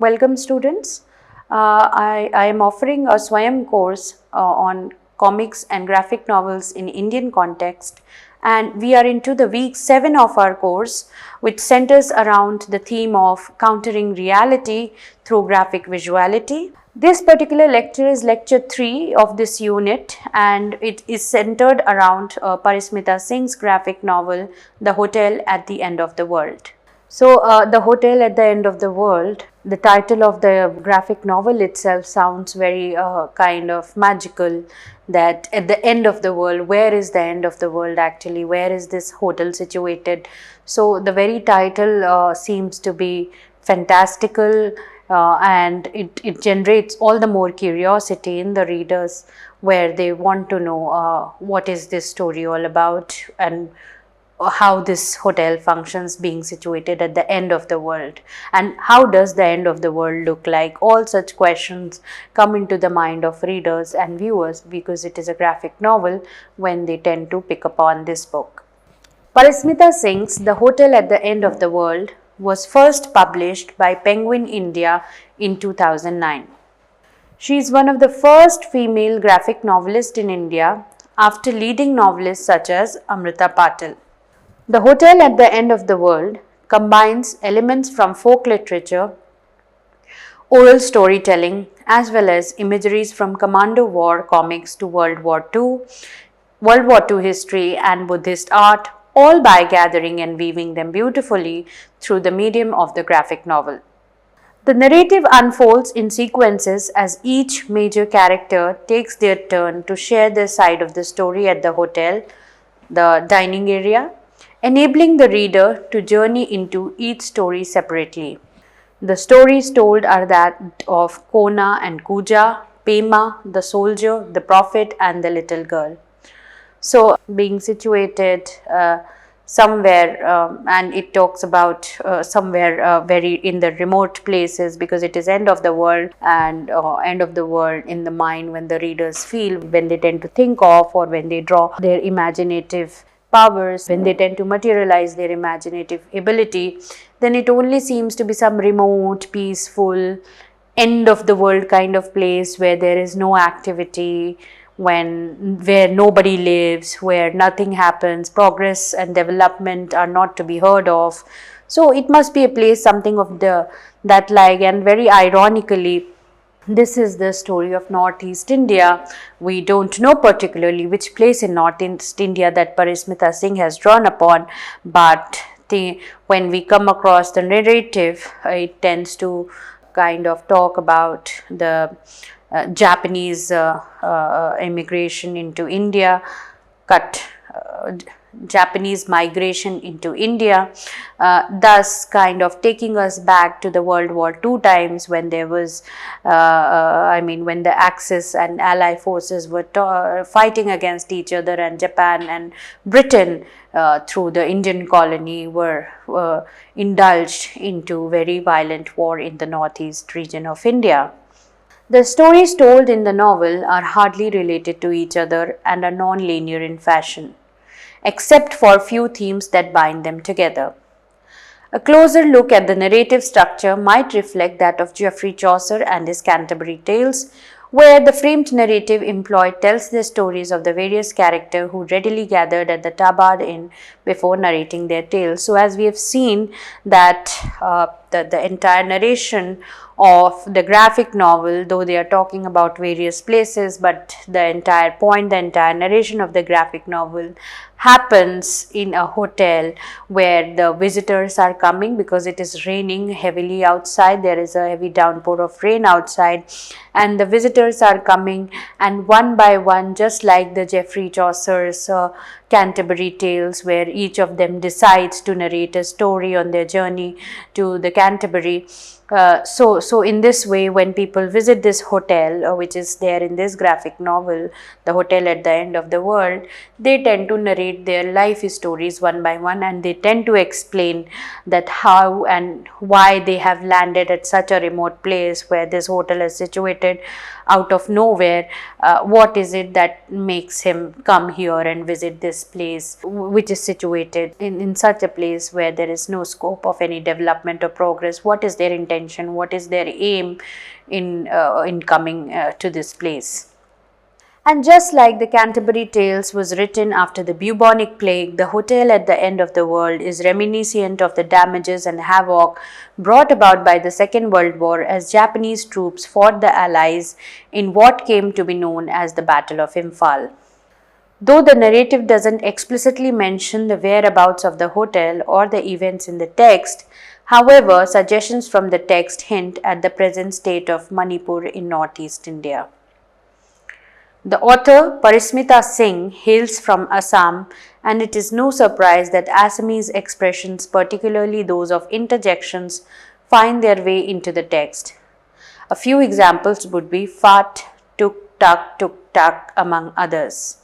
Welcome students. I am offering a Swayam course on comics and graphic novels in Indian context, and we are into the week 7 of our course, which centers around the theme of countering reality through graphic visuality. This particular lecture is lecture 3 of this unit, and it is centered around Parismita Singh's graphic novel The Hotel at the End of the World. So, The Hotel at the End of the World, the title of the graphic novel itself sounds very kind of magical, that at the end of the world, where is the end of the world actually? Where is this hotel situated? So, the very title seems to be fantastical, and it generates all the more curiosity in the readers, where they want to know what is this story all about and how this hotel functions, being situated at the end of the world, and how does the end of the world look like. All such questions come into the mind of readers and viewers because it is a graphic novel when they tend to pick upon this book. Parismita Singh's The Hotel at the End of the World was first published by Penguin India in 2009. She is one of the first female graphic novelists in India after leading novelists such as Amrita Patil. The Hotel at the End of the World combines elements from folk literature, oral storytelling, as well as imageries from Commando War comics to World War II history and Buddhist art, all by gathering and weaving them beautifully through the medium of the graphic novel. The narrative unfolds in sequences as each major character takes their turn to share their side of the story at the hotel, the dining area, enabling the reader to journey into each story separately. The stories told are that of Kona and Kuja, Pema, the soldier, the prophet, and the little girl. So, being situated somewhere, and it talks about somewhere very in the remote places, because it is end of the world, and end of the world in the mind when the readers feel, when they tend to think of, or when they draw their imaginative powers, when they tend to materialize their imaginative ability, then it only seems to be some remote, peaceful, end of the world kind of place where there is no activity, where nobody lives, where nothing happens, progress and development are not to be heard of. So it must be a place something of that like, and very ironically, this is the story of Northeast India. We don't know particularly which place in Northeast India that Parismita Singh has drawn upon, but when we come across the narrative, it tends to kind of talk about the Japanese immigration into India, Japanese migration into India, thus kind of taking us back to the World War II times, when there was, when the Axis and Ally forces were fighting against each other, and Japan and Britain through the Indian colony were indulged into very violent war in the northeast region of India. The stories told in the novel are hardly related to each other and are non-linear in fashion, except for few themes that bind them together. A closer look at the narrative structure might reflect that of Geoffrey Chaucer and his Canterbury Tales, where the framed narrative employed tells the stories of the various characters who readily gathered at the Tabard Inn before narrating their tales. So, as we have seen that the entire narration of the graphic novel, though they are talking about various places, but the entire point, the entire narration of the graphic novel happens in a hotel where the visitors are coming because it is raining heavily outside. There is a heavy downpour of rain outside, and the visitors are coming, and one by one, just like the Geoffrey Chaucer's Canterbury Tales, where each of them decides to narrate a story on their journey to the Canterbury. So in this way, when people visit this hotel, which is there in this graphic novel, The Hotel at the End of the World, they tend to narrate their life stories one by one, and they tend to explain that how and why they have landed at such a remote place where this hotel is situated out of nowhere. What is it that makes him come here and visit this place, which is situated in such a place where there is no scope of any development or progress? What is their intention intention, what is their aim in coming to this place. And just like the Canterbury Tales was written after the bubonic plague, the hotel at the end of the world is reminiscent of the damages and havoc brought about by the Second World War as Japanese troops fought the Allies in what came to be known as the Battle of Imphal. Though the narrative doesn't explicitly mention the whereabouts of the hotel or the events in the text, however, suggestions from the text hint at the present state of Manipur in northeast India. The author, Parismita Singh, hails from Assam, and it is no surprise that Assamese expressions, particularly those of interjections, find their way into the text. A few examples would be fat, tuk tak, among others.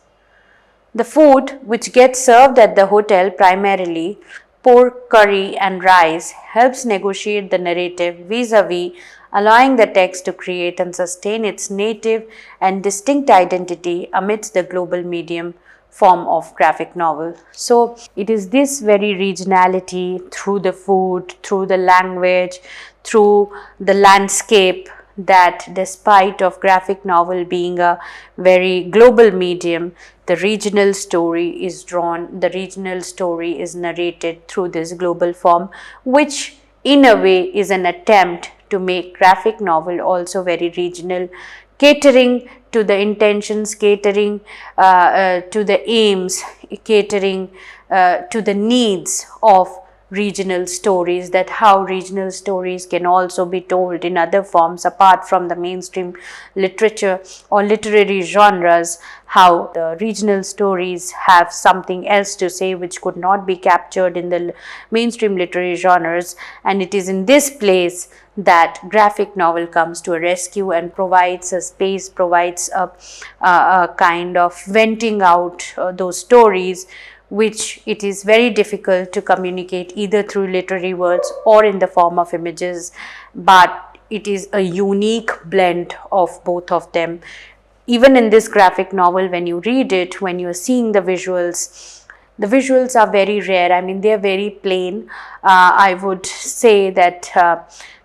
The food, which gets served at the hotel primarily, pork, curry, and rice, helps negotiate the narrative vis-a-vis, allowing the text to create and sustain its native and distinct identity amidst the global medium form of graphic novel. So it is this very regionality through the food, through the language, through the landscape, that despite of graphic novel being a very global medium, the regional story is drawn, the regional story is narrated through this global form, which in a way is an attempt to make graphic novel also very regional, catering to the intentions, catering to the aims, catering to the needs of regional stories, that how regional stories can also be told in other forms apart from the mainstream literature or literary genres, how the regional stories have something else to say which could not be captured in the mainstream literary genres. And it is in this place that graphic novel comes to a rescue and provides a space, provides a kind of venting out those stories which it is very difficult to communicate either through literary words or in the form of images, but it is a unique blend of both of them. Even in this graphic novel, when you read it, when you are seeing the visuals are very rare. I mean, they are very plain. I would say that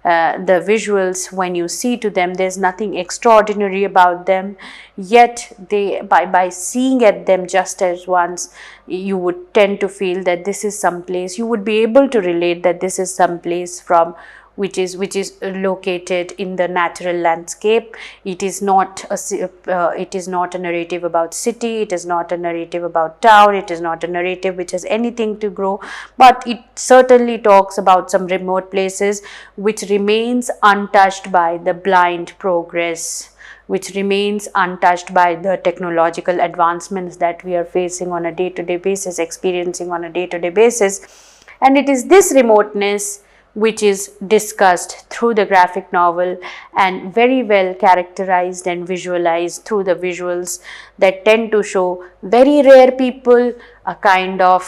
the visuals, when you see to them, there's nothing extraordinary about them, yet they, by seeing at them just as once, you would tend to feel that this is some place, you would be able to relate that this is some place from which is located in the natural landscape. It is not a narrative about city, it is not a narrative about town, it is not a narrative which has anything to grow, but it certainly talks about some remote places which remains untouched by the blind progress, which remains untouched by the technological advancements that we are facing on a day-to-day basis, experiencing on a day-to-day basis. And it is this remoteness which is discussed through the graphic novel and very well characterized and visualized through the visuals that tend to show very rare people, a kind of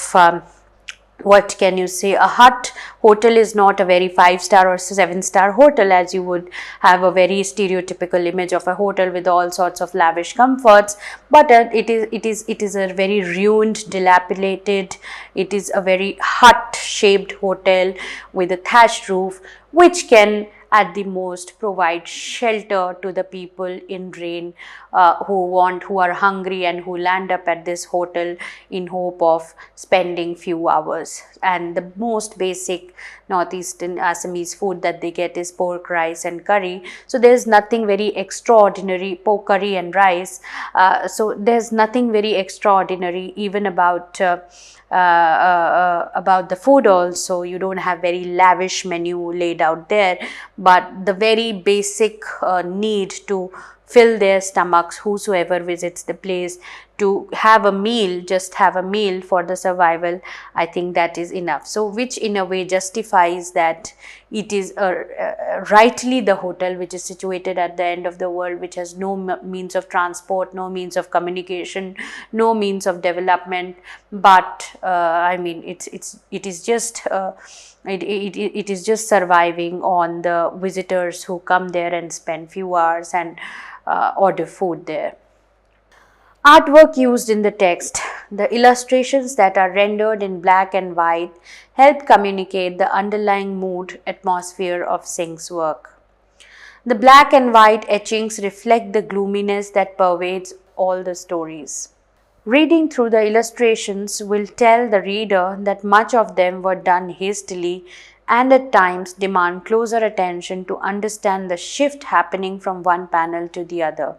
what can you say, a hut. Hotel is not a very 5-star or 7-star hotel, as you would have a very stereotypical image of a hotel with all sorts of lavish comforts, but it is a very ruined, dilapidated, it is a very hut shaped hotel with a thatched roof, which can at the most provide shelter to the people in rain who are hungry and who land up at this hotel in hope of spending few hours. And the most basic northeastern Assamese food that they get is pork, rice and curry. So there's nothing very extraordinary, pork, curry and rice. So there's nothing very extraordinary even about the food also. You don't have very lavish menu laid out there, but the very basic need to fill their stomachs, whosoever visits the place, to have a meal, just have a meal for the survival, I think that is enough. So which in a way justifies that it is rightly the hotel which is situated at the end of the world, which has no means of transport, no means of communication, no means of development, but I mean it is just it is just surviving on the visitors who come there and spend few hours and order food there. Artwork used in the text. The illustrations that are rendered in black and white help communicate the underlying mood atmosphere of Singh's work. The black and white etchings reflect the gloominess that pervades all the stories. Reading through the illustrations will tell the reader that much of them were done hastily and at times demand closer attention to understand the shift happening from one panel to the other.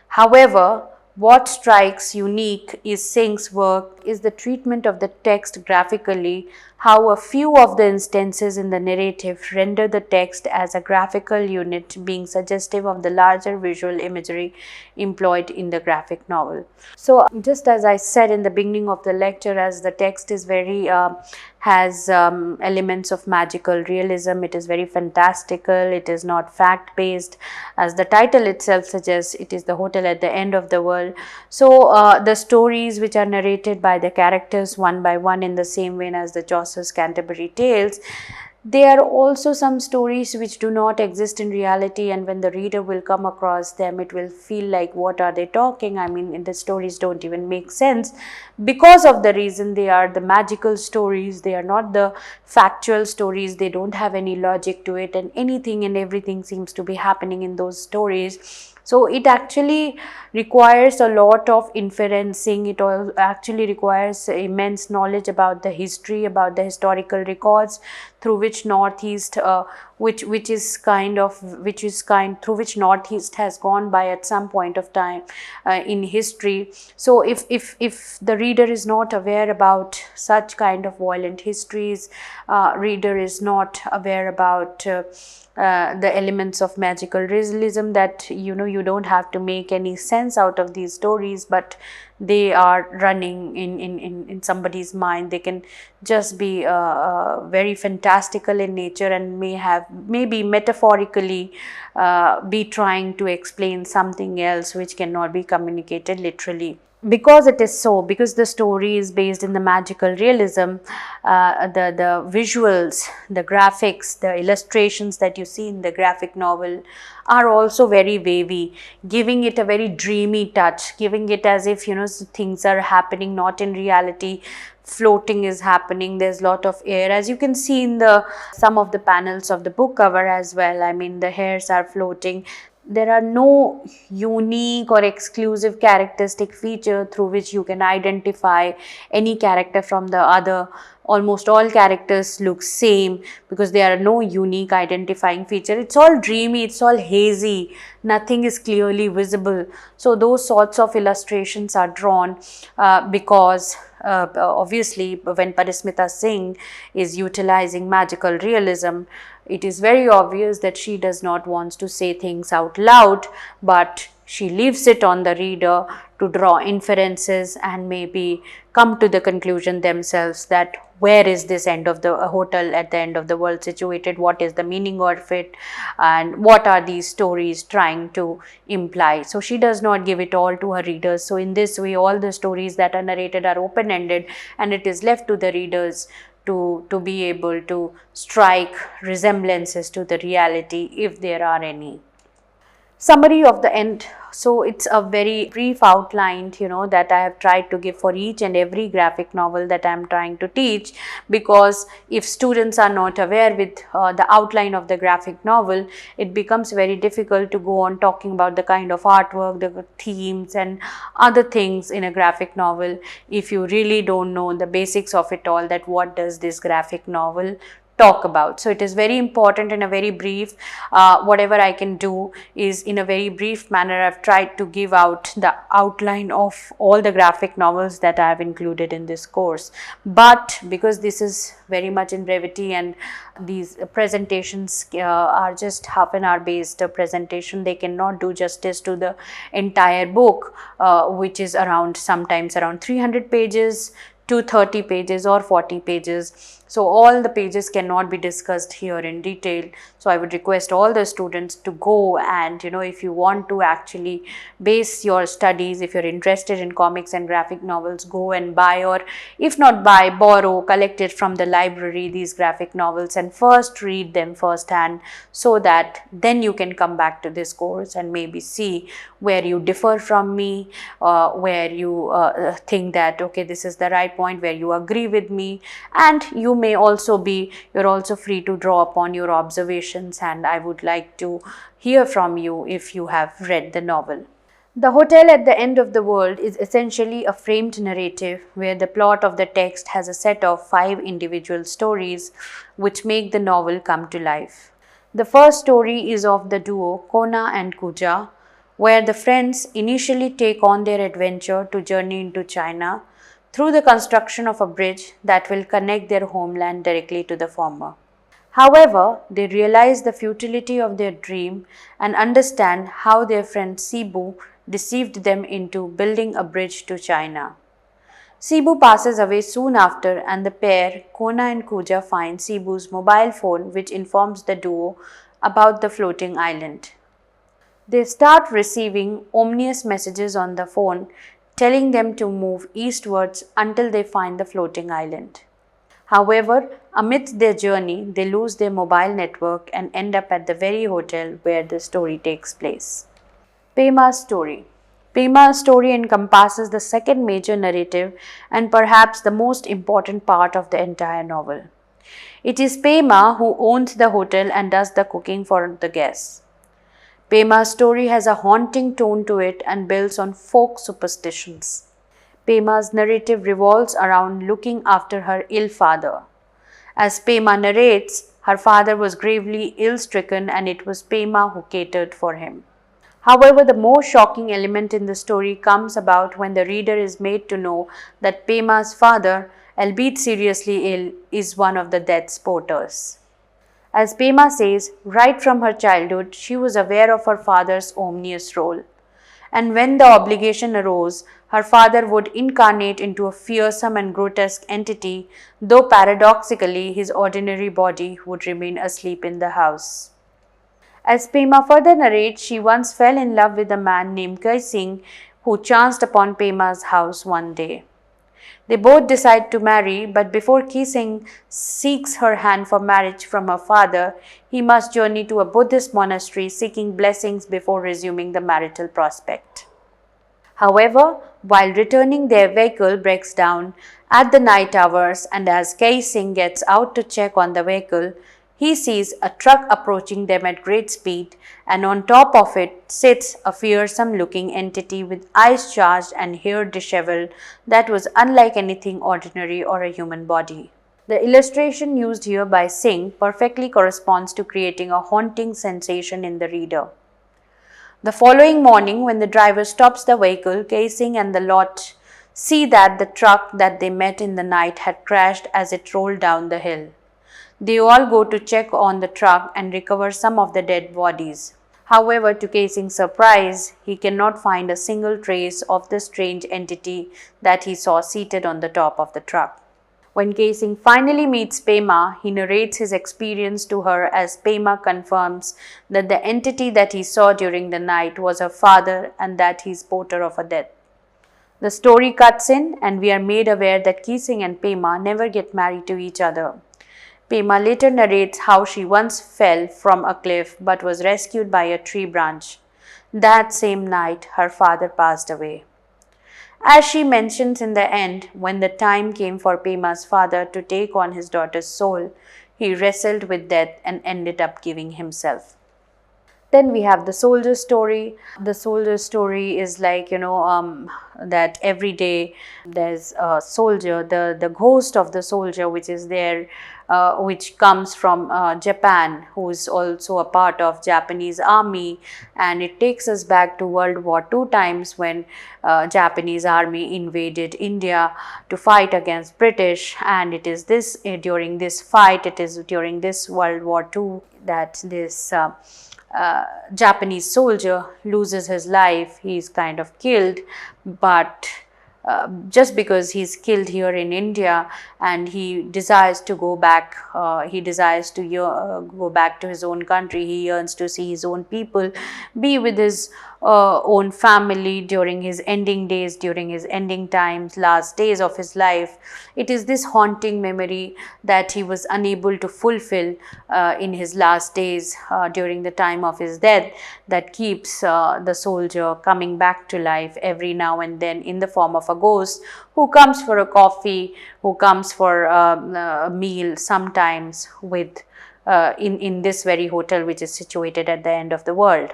However, what strikes unique is Singh's work is the treatment of the text graphically, how a few of the instances in the narrative render the text as a graphical unit, being suggestive of the larger visual imagery employed in the graphic novel. So, just as I said in the beginning of the lecture, as the text is very has elements of magical realism, it is very fantastical, it is not fact based. As the title itself suggests, it is the hotel at the end of the world. So the stories which are narrated by the characters one by one in the same vein as the Chaucer's Canterbury Tales, there are also some stories which do not exist in reality, and when the reader will come across them, it will feel like, what are they talking? I mean, the stories don't even make sense, because of the reason they are the magical stories, they are not the factual stories, they don't have any logic to it, and anything and everything seems to be happening in those stories. So it actually requires a lot of inferencing. It actually requires immense knowledge about the history, about the historical records through which Northeast, through which Northeast has gone by at some point of time in history. So if the reader is not aware about such kind of violent histories, reader is not aware about the elements of magical realism, that you don't have to make any sense out of these stories, but they are running in somebody's mind. They can just be very fantastical in nature and maybe metaphorically be trying to explain something else which cannot be communicated literally. Because the story is based in the magical realism, the visuals, the graphics, the illustrations that you see in the graphic novel are also very wavy, giving it a very dreamy touch, giving it as if things are happening not in reality. Floating is happening, there's a lot of air, as you can see in some of the panels of the book cover as well. I mean, the hairs are floating. There are no unique or exclusive characteristic feature through which you can identify any character from the other. Almost all characters look same because there are no unique identifying feature. It's all dreamy, it's all hazy, nothing is clearly visible. So those sorts of illustrations are drawn because obviously when Parismita Singh is utilizing magical realism, it is very obvious that she does not want to say things out loud, but she leaves it on the reader to draw inferences and maybe come to the conclusion themselves that where is this end of the hotel at the end of the world situated, what is the meaning of it, and what are these stories trying to imply. So she does not give it all to her readers. So in this way, all the stories that are narrated are open-ended, and it is left to the readers to be able to strike resemblances to the reality if there are any. Summary of the end. So it's a very brief outline, that I have tried to give for each and every graphic novel that I am trying to teach, because if students are not aware with the outline of the graphic novel, it becomes very difficult to go on talking about the kind of artwork, the themes and other things in a graphic novel if you really don't know the basics of it all, that what does this graphic novel talk about. So it is very important in a very brief, whatever I can do is in a very brief manner I've tried to give out the outline of all the graphic novels that I have included in this course. But because this is very much in brevity and these presentations are just half an hour based presentation, they cannot do justice to the entire book, which is sometimes around 300 pages to 30 pages or 40 pages. So all the pages cannot be discussed here in detail. So I would request all the students to go and, if you want to actually base your studies, if you're interested in comics and graphic novels, go and buy, or if not buy, borrow, collect it from the library, these graphic novels, and first read them firsthand, so that then you can come back to this course and maybe see where you differ from me, where you think that, okay, this is the right point, where you agree with me, and you're also free to draw upon your observations, and I would like to hear from you if you have read the novel. The Hotel at the End of the World is essentially a framed narrative where the plot of the text has a set of 5 individual stories which make the novel come to life. The first story is of the duo Kona and Kuja, where the friends initially take on their adventure to journey into China through the construction of a bridge that will connect their homeland directly to the former. However, they realize the futility of their dream and understand how their friend Cebu deceived them into building a bridge to China. Cebu passes away soon after, and the pair, Kona and Kuja, find Cebu's mobile phone, which informs the duo about the floating island. They start receiving ominous messages on the phone telling them to move eastwards until they find the floating island. However, amidst their journey, they lose their mobile network and end up at the very hotel where the story takes place. Pema's story. Pema's story encompasses the second major narrative and perhaps the most important part of the entire novel. It is Pema who owns the hotel and does the cooking for the guests. Pema's story has a haunting tone to it and builds on folk superstitions. Pema's narrative revolves around looking after her ill father. As Pema narrates, her father was gravely ill-stricken and it was Pema who catered for him. However, the most shocking element in the story comes about when the reader is made to know that Pema's father, albeit seriously ill, is one of the death's porters. As Pema says, right from her childhood, she was aware of her father's ominous role. And when the obligation arose, her father would incarnate into a fearsome and grotesque entity, though paradoxically his ordinary body would remain asleep in the house. As Pema further narrates, she once fell in love with a man named Kai Singh who chanced upon Pema's house one day. They both decide to marry, but before Kising seeks her hand for marriage from her father, he must journey to a Buddhist monastery seeking blessings before resuming the marital prospect. However, while returning, their vehicle breaks down at the night hours, and as Kising gets out to check on the vehicle, he sees a truck approaching them at great speed, and on top of it sits a fearsome-looking entity with eyes charged and hair disheveled that was unlike anything ordinary or a human body. The illustration used here by Singh perfectly corresponds to creating a haunting sensation in the reader. The following morning, when the driver stops the vehicle, Singh and the lot see that the truck that they met in the night had crashed as it rolled down the hill. They all go to check on the truck and recover some of the dead bodies. However, to Casing's surprise, he cannot find a single trace of the strange entity that he saw seated on the top of the truck. When Casing finally meets Pema, he narrates his experience to her as Pema confirms that the entity that he saw during the night was her father and that he is porter of a death. The story cuts in and we are made aware that Casing and Pema never get married to each other. Pema later narrates how she once fell from a cliff but was rescued by a tree branch. That same night, her father passed away. As she mentions in the end, when the time came for Pema's father to take on his daughter's soul, he wrestled with death and ended up giving himself. Then we have the soldier story. The soldier story is like, that every day there's a soldier, the ghost of the soldier which is there, which comes from Japan, who is also a part of Japanese army, and it takes us back to World War II times when Japanese army invaded India to fight against British, and it is during this fight, it is during this World War II that this Japanese soldier loses his life. He is kind of killed, but just because he's killed here in India and he desires to go back, he desires to go back to his own country. He yearns to see his own people, be with his own family during his ending days, during his ending times, last days of his life. It is this haunting memory that he was unable to fulfill in his last days during the time of his death that keeps the soldier coming back to life every now and then in the form of a ghost who comes for a coffee, who comes for a meal sometimes with in this very hotel which is situated at the end of the world.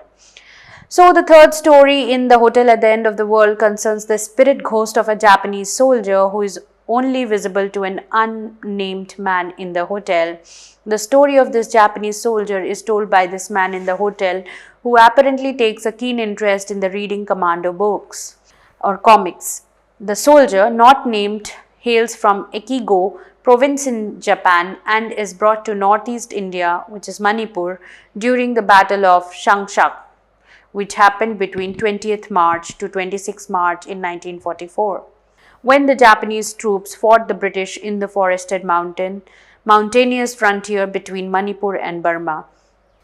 So the third story in The Hotel at the End of the World concerns the spirit ghost of a Japanese soldier who is only visible to an unnamed man in the hotel. The story of this Japanese soldier is told by this man in the hotel who apparently takes a keen interest in the reading commando books or comics. The soldier, not named, hails from Ekigo province in Japan and is brought to northeast India, which is Manipur, during the Battle of Shangshak, which happened between 20th March to 26th March in 1944, when the Japanese troops fought the British in the forested mountainous frontier between Manipur and Burma.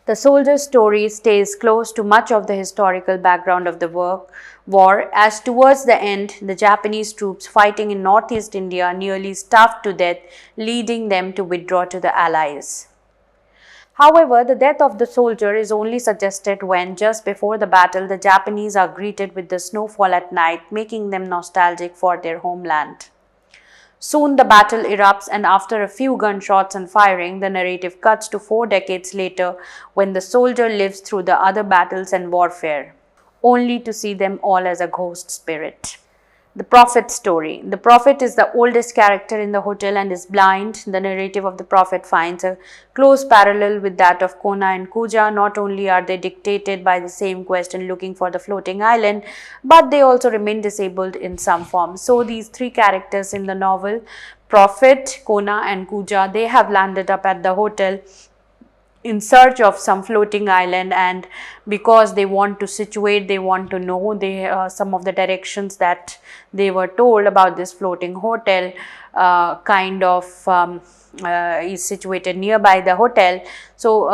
The soldier's story stays close to much of the historical background of the war, as towards the end, the Japanese troops fighting in northeast India nearly starved to death, leading them to withdraw to the Allies. However, the death of the soldier is only suggested when, just before the battle, the Japanese are greeted with the snowfall at night, making them nostalgic for their homeland. Soon the battle erupts, and after a few gunshots and firing, the narrative cuts to 4 decades later when the soldier lives through the other battles and warfare, only to see them all as a ghost spirit. The Prophet story. The Prophet is the oldest character in the hotel and is blind. The narrative of the Prophet finds a close parallel with that of Kona and Kuja. Not only are they dictated by the same quest in looking for the floating island, but they also remain disabled in some form. So these three characters in the novel, Prophet, Kona and Kuja, they have landed up at the hotel in search of some floating island, and because they want to situate, they want to know some of the directions that they were told about this floating hotel is situated nearby the hotel. So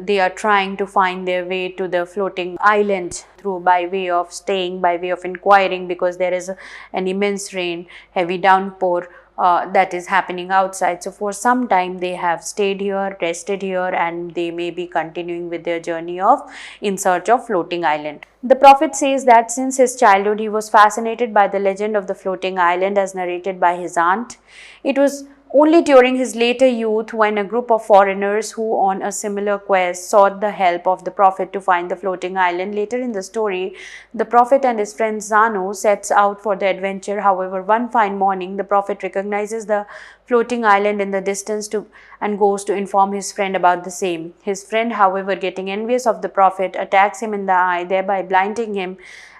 they are trying to find their way to the floating island through by way of staying, by way of inquiring, because there is an immense rain, heavy downpour that is happening outside. So for some time they have stayed here, rested here, and they may be continuing with their journey in search of floating island. The Prophet says that since his childhood he was fascinated by the legend of the floating island as narrated by his aunt. It was only during his later youth, when a group of foreigners who on a similar quest sought the help of the Prophet to find the floating island. Later in the story, the Prophet and his friend Zanu sets out for the adventure. However, one fine morning, the Prophet recognizes the floating island in the distance and goes to inform his friend about the same. His friend, however, getting envious of the Prophet, attacks him in the eye, thereby blinding him.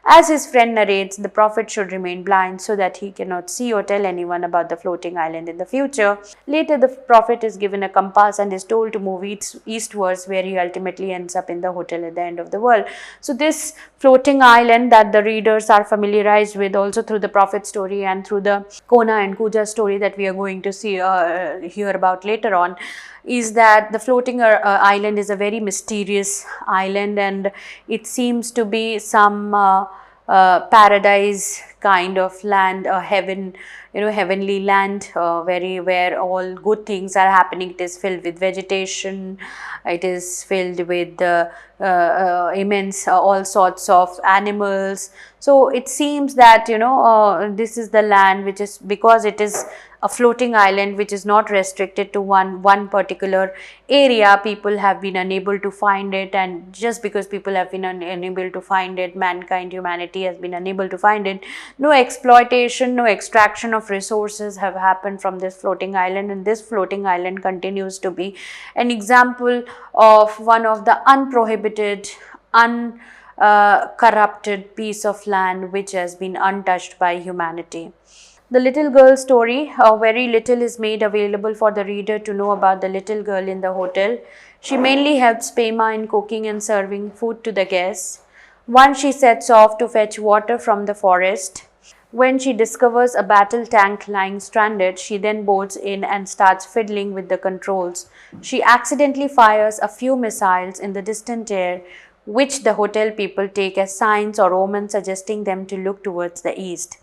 As his friend narrates, the Prophet should remain blind so that he cannot see or tell anyone about the floating island in the future. Later, the Prophet is given a compass and is told to move eastwards, where he ultimately ends up in the hotel at the end of the world. So this floating island that the readers are familiarized with also through the Prophet story and through the Kona and Kuja story that we are going to see hear about later on, is that the floating island is a very mysterious island, and it seems to be some paradise kind of land, a heaven, heavenly land, where all good things are happening. It is filled with vegetation, it is filled with immense all sorts of animals. So it seems that this is the land which is, because it is a floating island which is not restricted to one particular area, people have been unable to find it, and just because people have been unable to find it, humanity has been unable to find it, no exploitation, no extraction of resources have happened from this floating island, and this floating island continues to be an example of one of the unprohibited, corrupted piece of land which has been untouched by humanity. The little girl story. Very little is made available for the reader to know about the little girl in the hotel. She mainly helps Pema in cooking and serving food to the guests. Once she sets off to fetch water from the forest, When she discovers a battle tank lying stranded, she then boards in and starts fiddling with the controls. She accidentally fires a few missiles in the distant air, which the hotel people take as signs or omens suggesting them to look towards the east.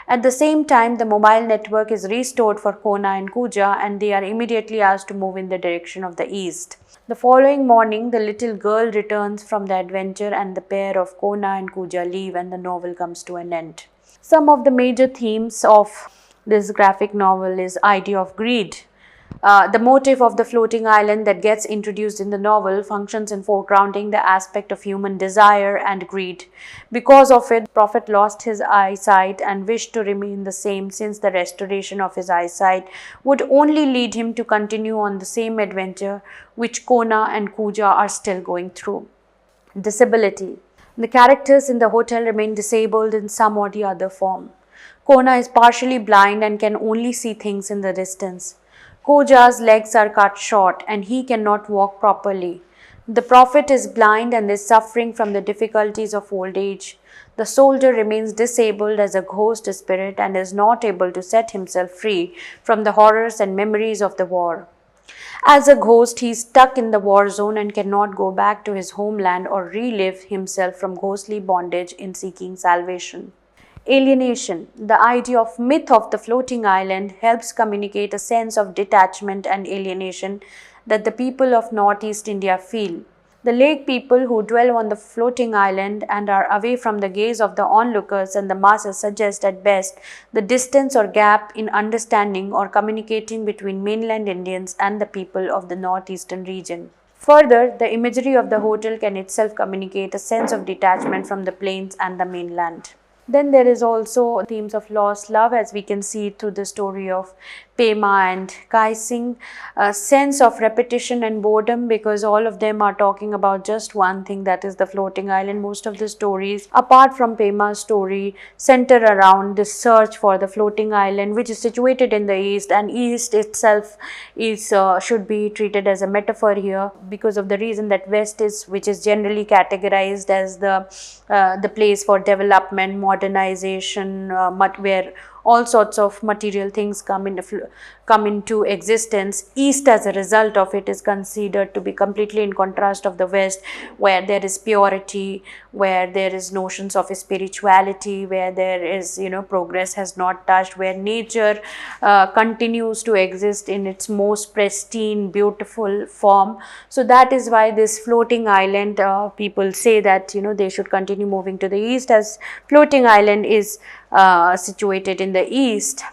At the same time, the mobile network is restored for Kona and Kuja, and they are immediately asked to move in the direction of the east. The following morning, the little girl returns from the adventure, and the pair of Kona and Kuja leave, and the novel comes to an end. Some of the major themes of this graphic novel is idea of greed. The motive of the floating island that gets introduced in the novel functions in foregrounding the aspect of human desire and greed. Because of it, the prophet lost his eyesight and wished to remain the same, since the restoration of his eyesight would only lead him to continue on the same adventure which Kona and Kuja are still going through. Disability. The characters in the hotel remain disabled in some or the other form. Kona is partially blind and can only see things in the distance. Kuja's legs are cut short and he cannot walk properly. The prophet is blind and is suffering from the difficulties of old age. The soldier remains disabled as a ghost spirit and is not able to set himself free from the horrors and memories of the war. As a ghost, he is stuck in the war zone and cannot go back to his homeland or relive himself from ghostly bondage in seeking salvation. Alienation. The idea of myth of the floating island helps communicate a sense of detachment and alienation that the people of Northeast India feel. The lake people who dwell on the floating island and are away from the gaze of the onlookers and the masses suggest at best the distance or gap in understanding or communicating between mainland Indians and the people of the northeastern region. Further, the imagery of the hotel can itself communicate a sense of detachment from the plains and the mainland. Then there is also themes of lost love, as we can see through the story of Pema and Kai Singh, a sense of repetition and boredom because all of them are talking about just one thing, that is the floating island. Most of the stories, apart from Pema's story, center around this search for the floating island, which is situated in the east, and east itself is should be treated as a metaphor here because of the reason that west is, which is generally categorized as the place for development, modernization, where all sorts of material things come into existence. East, as a result of it, is considered to be completely in contrast of the West, where there is purity, where there is notions of spirituality, where there is, progress has not touched, where nature continues to exist in its most pristine, beautiful form. So that is why this floating island, people say that, they should continue moving to the east, as floating island is situated in the east.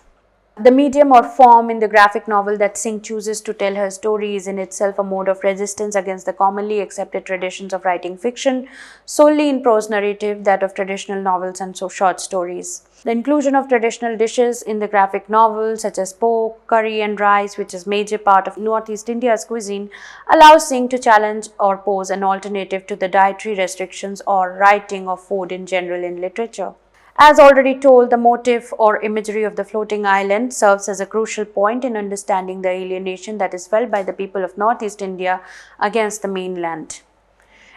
The medium or form in the graphic novel that Singh chooses to tell her story is in itself a mode of resistance against the commonly accepted traditions of writing fiction, solely in prose narrative, that of traditional novels and short stories. The inclusion of traditional dishes in the graphic novel, such as pork, curry and rice, which is major part of Northeast India's cuisine, allows Singh to challenge or pose an alternative to the dietary restrictions or writing of food in general in literature. As already told, the motif or imagery of the floating island serves as a crucial point in understanding the alienation that is felt by the people of Northeast India against the mainland.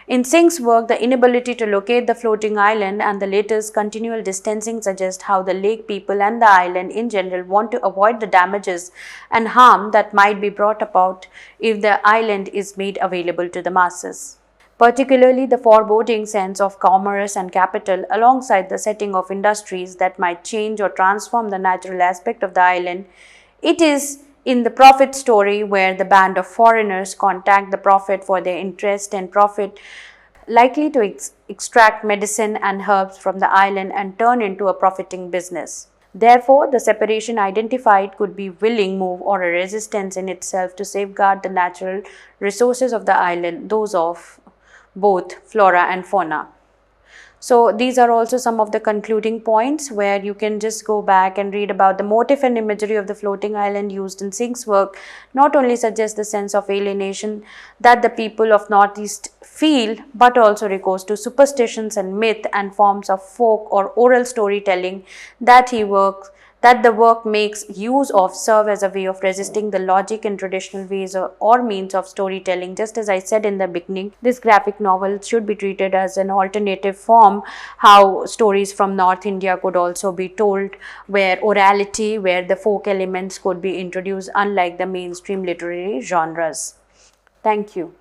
In Singh's work, the inability to locate the floating island and the latter's continual distancing suggest how the lake people and the island in general want to avoid the damages and harm that might be brought about if the island is made available to the masses. Particularly the foreboding sense of commerce and capital alongside the setting of industries that might change or transform the natural aspect of the island. It is in the prophet story where the band of foreigners contact the prophet for their interest and profit, likely to extract medicine and herbs from the island and turn into a profiting business. Therefore, the separation identified could be willing move or a resistance in itself to safeguard the natural resources of the island, those of both flora and fauna. So these are also some of the concluding points where you can just go back and read about the motif and imagery of the floating island used in Singh's work. Not only suggests the sense of alienation that the people of Northeast feel, but also recourse to superstitions and myth and forms of folk or oral storytelling that that the work makes use of serve as a way of resisting the logic and traditional ways or means of storytelling. Just as I said in the beginning, this graphic novel should be treated as an alternative form, how stories from North India could also be told, where orality, where the folk elements could be introduced, unlike the mainstream literary genres. Thank you.